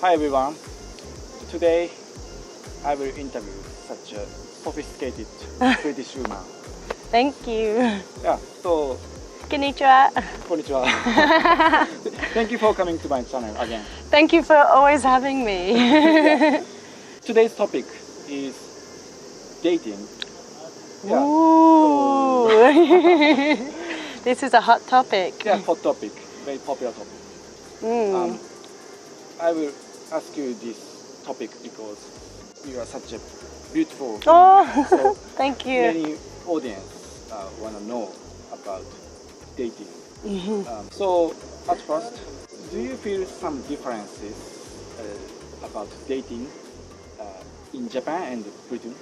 Hi everyone. Today I will interview such a sophisticated British woman. Thank you. Yeah, so Konnichiwa. konnichiwa. Thank you for coming to my channel again. Thank you for always having me. Yeah. Today's topic is dating. Yeah. Ooh. This is a hot topic. Yeah, hot topic, very popular topic. I will ask you this topic because you are such a beautiful Oh, so thank you. many audience want to know about dating. So at first, do you feel some differences about dating in Japan and Britain?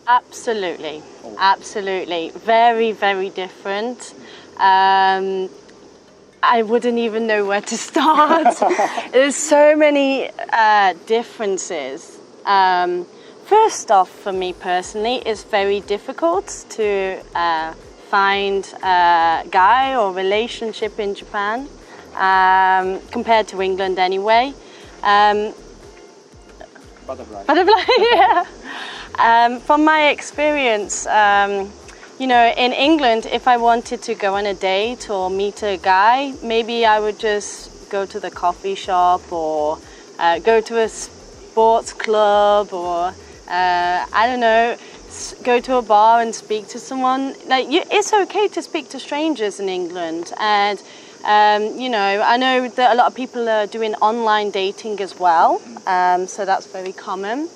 Absolutely. Oh. Absolutely. Very, very different. I wouldn't even know where to start. There's so many differences. First off, for me personally, it's very difficult to find a guy or relationship in Japan compared to England anyway. Butterfly. Yeah. From my experience, in England, if I wanted to go on a date or meet a guy, maybe I would just go to the coffee shop or go to a sports club or, go to a bar and speak to someone. It's okay to speak to strangers in England. And, I know that a lot of people are doing online dating as well. So that's very common.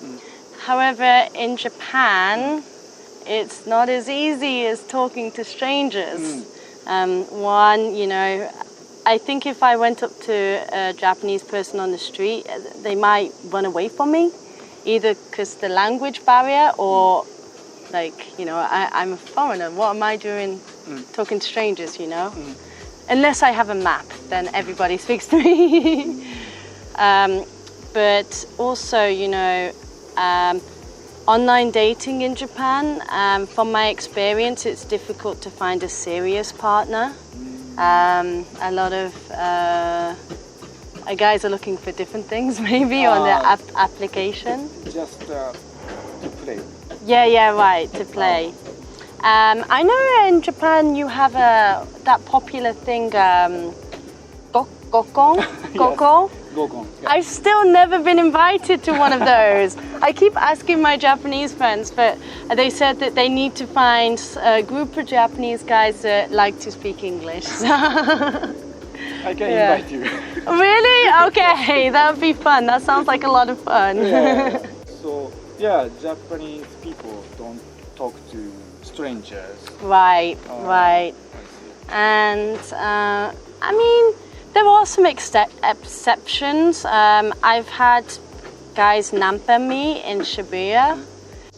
However, in Japan, it's not as easy as talking to strangers. I think if I went up to a Japanese person on the street, they might run away from me, either because the language barrier or I'm a foreigner. What am I doing talking to strangers, Unless I have a map, then everybody speaks to me. But also, online dating in Japan, from my experience, it's difficult to find a serious partner. A lot of guys are looking for different things, maybe, on their application. Just to play. Yeah, right, to play. I know in Japan you have that popular thing, gokon? Gokon? Gokon. Yeah. I've still never been invited to one of those. I keep asking my Japanese friends, but they said that they need to find a group of Japanese guys that like to speak English. I can invite you. Really? Okay, that would be fun. That sounds like a lot of fun. Yeah. So, Japanese people don't talk to strangers. Right. I see. And, there are some exceptions. I've had guys nampa me in Shibuya.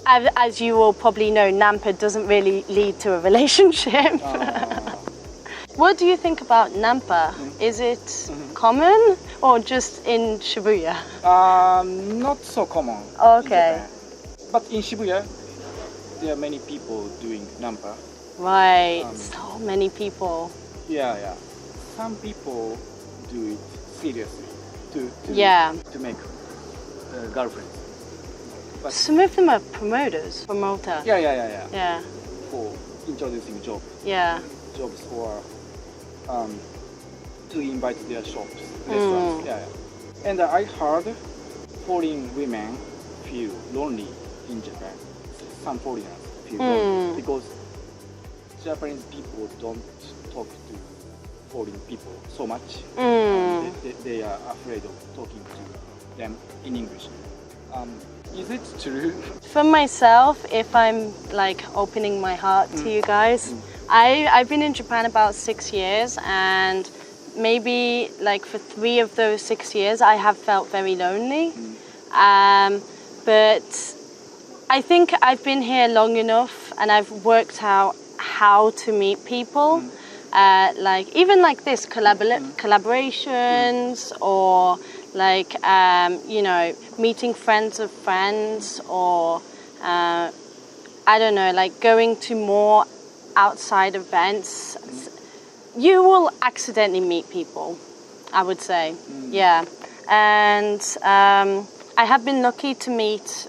As you will probably know, nampa doesn't really lead to a relationship. What do you think about nampa? Is it common or just in Shibuya? Not so common. Okay. In Japan. But in Shibuya, there are many people doing nampa. Right, so many people. Yeah. Some people do it seriously to make girlfriends. But Some of them are promoter. Yeah. For introducing jobs. Yeah. Jobs or to invite their shops, restaurants. Yeah. And I heard foreign women feel lonely in Japan. Some foreigners feel lonely because Japanese people don't talk to foreign people so much. They are afraid of talking to them in English. Is it true? For myself, if I'm opening my heart to you guys, I've been in Japan about 6 years, and maybe for 3 of those 6 years I have felt very lonely. But I think I've been here long enough and I've worked out how to meet people. Even this, collaborations or meeting friends of friends or going to more outside events. You will accidentally meet people, I would say. Yeah. And I have been lucky to meet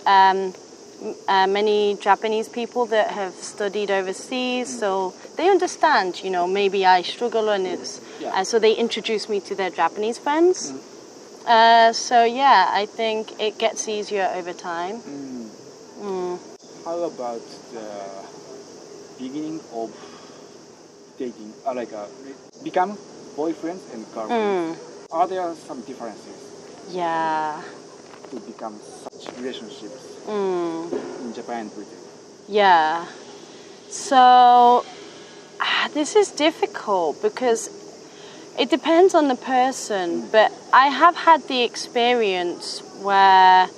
many Japanese people that have studied overseas, so they understand, you know, maybe I struggle and so they introduce me to their Japanese friends. So yeah, I think it gets easier over time. How about the beginning of dating, become boyfriends and girlfriends? Are there some differences? Yeah. To become such relationships in Japan and Britain? Yeah. So this is difficult because it depends on the person, but I have had the experience where,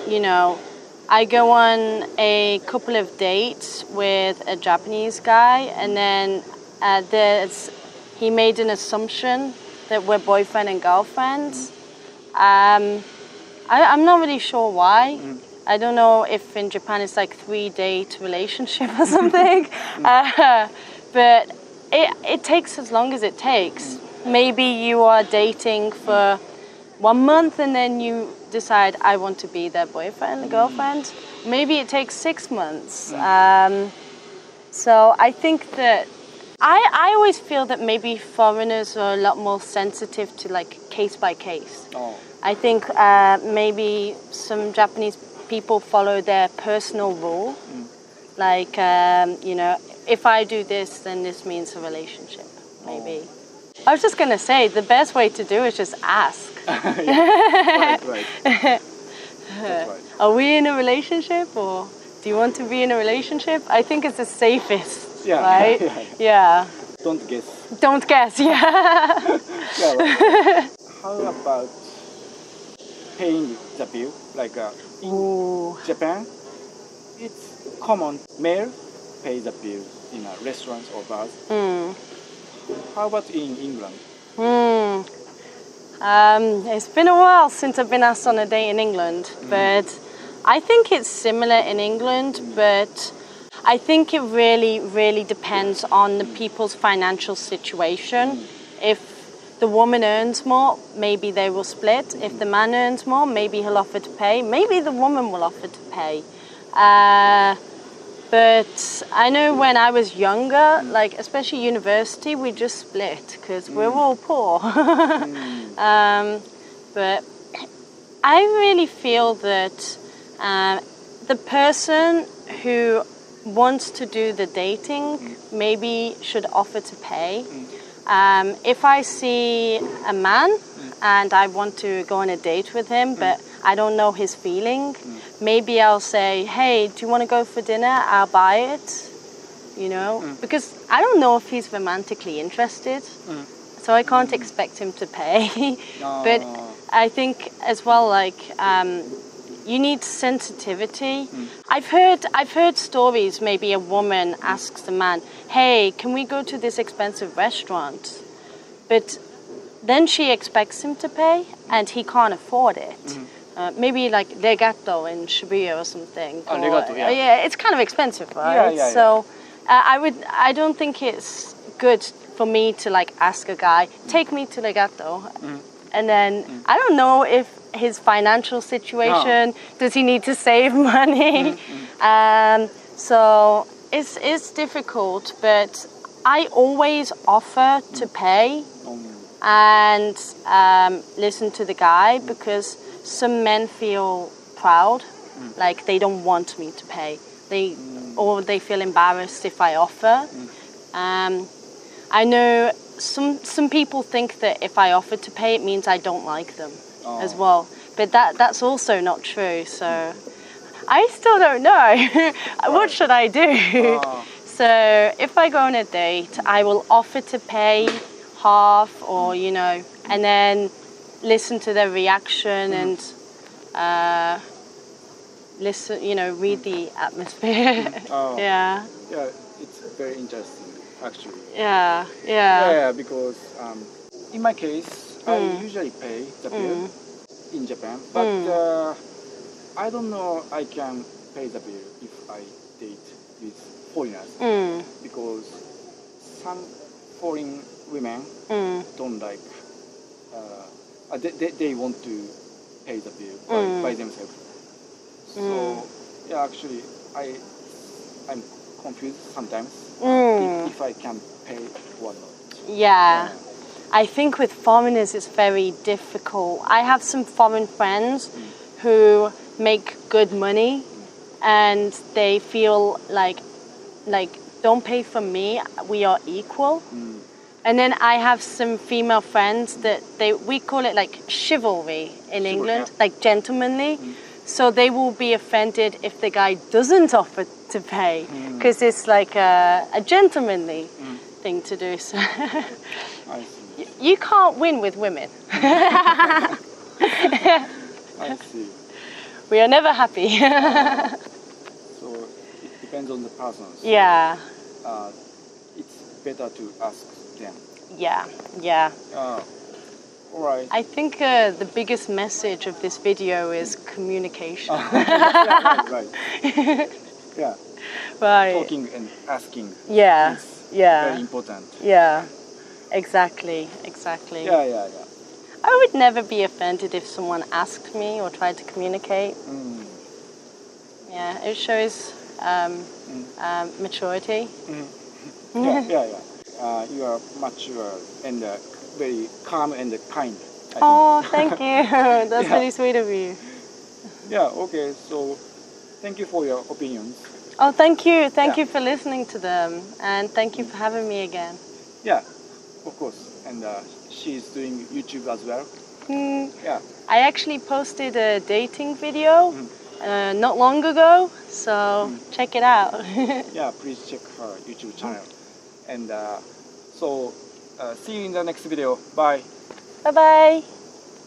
you know, I go on a couple of dates with a Japanese guy, and then he made an assumption that we're boyfriend and girlfriend. I'm not really sure why. I don't know if in Japan it's like 3-date relationship or something, but it takes as long as it takes. Maybe you are dating for 1 month and then you decide I want to be their boyfriend, girlfriend. Maybe it takes 6 months. So I think that I always feel that maybe foreigners are a lot more sensitive to like case by case. I think maybe some Japanese people follow their personal rule. Like, you know, if I do this, then this means a relationship, maybe. I was just going to say, the best way to do is just ask. Right. That's right. Are we in a relationship, or do you want to be in a relationship? I think it's the safest, right? Yeah. Don't guess. Don't guess, yeah. Right. How about paying the bill? Like in Japan, it's common male pay the bill in a restaurant or bars. How about in England? It's been a while since I've been asked on a date in England, but I think it's similar in England, but I think it really, really depends on the people's financial situation. If the woman earns more, maybe they will split. If the man earns more, maybe he'll offer to pay. Maybe the woman will offer to pay. But I know when I was younger, like especially university, we just split because we're all poor. But I really feel that the person who wants to do the dating maybe should offer to pay. If I see a man and I want to go on a date with him, but I don't know his feeling, maybe I'll say, hey, do you want to go for dinner? I'll buy it, you know, because I don't know if he's romantically interested, so I can't expect him to pay. But I think as well, like, you need sensitivity. I've heard stories, maybe a woman asks the man, hey, can we go to this expensive restaurant? But then she expects him to pay and he can't afford it. Maybe like Legato in Shibuya or something. Legato, yeah. Yeah, it's kind of expensive, right? Yeah. So I don't think it's good for me to like ask a guy, take me to Legato. And then I don't know if his financial situation, does he need to save money? So it's difficult, but I always offer to pay and listen to the guy, because some men feel proud, like they don't want me to pay. Or they feel embarrassed if I offer. I know some people think that if I offer to pay, it means I don't like them as well. But that's also not true. So I still don't know. What should I do? So if I go on a date, I will offer to pay half, or you know, and then listen to their reaction and listen, you know, read the atmosphere. Yeah, it's very interesting, actually. Yeah, because in my case, I usually pay the bill in Japan, but I don't know I can pay the bill if I date with foreigners, because some foreign women don't like they want to pay the bill by themselves. So yeah, actually I'm confused sometimes if I can pay or not. Yeah. I think with foreigners it's very difficult. I have some foreign friends who make good money and they feel like don't pay for me, we are equal. And then I have some female friends that we call it like chivalry in England, like gentlemanly. So they will be offended if the guy doesn't offer to pay because it's like a gentlemanly thing to do. So I see. you can't win with women. I see. We are never happy. So it depends on the persons. Yeah. It's better to ask them. Yeah. All right. I think the biggest message of this video is communication. Right. Yeah. Right. Talking and asking. Yeah. Is very important. Yeah. Exactly. Yeah. I would never be offended if someone asked me or tried to communicate. Yeah, it shows maturity. Yeah. You are mature and very calm and kind. Oh, thank you. That's really sweet of you. Yeah, okay. So thank you for your opinions. Oh, thank you. Thank you for listening to them. And thank you for having me again. Yeah, of course. And she's doing YouTube as well. Yeah. I actually posted a dating video not long ago, so check it out. Yeah, please check her YouTube channel. And so see you in the next video. Bye. Bye-bye.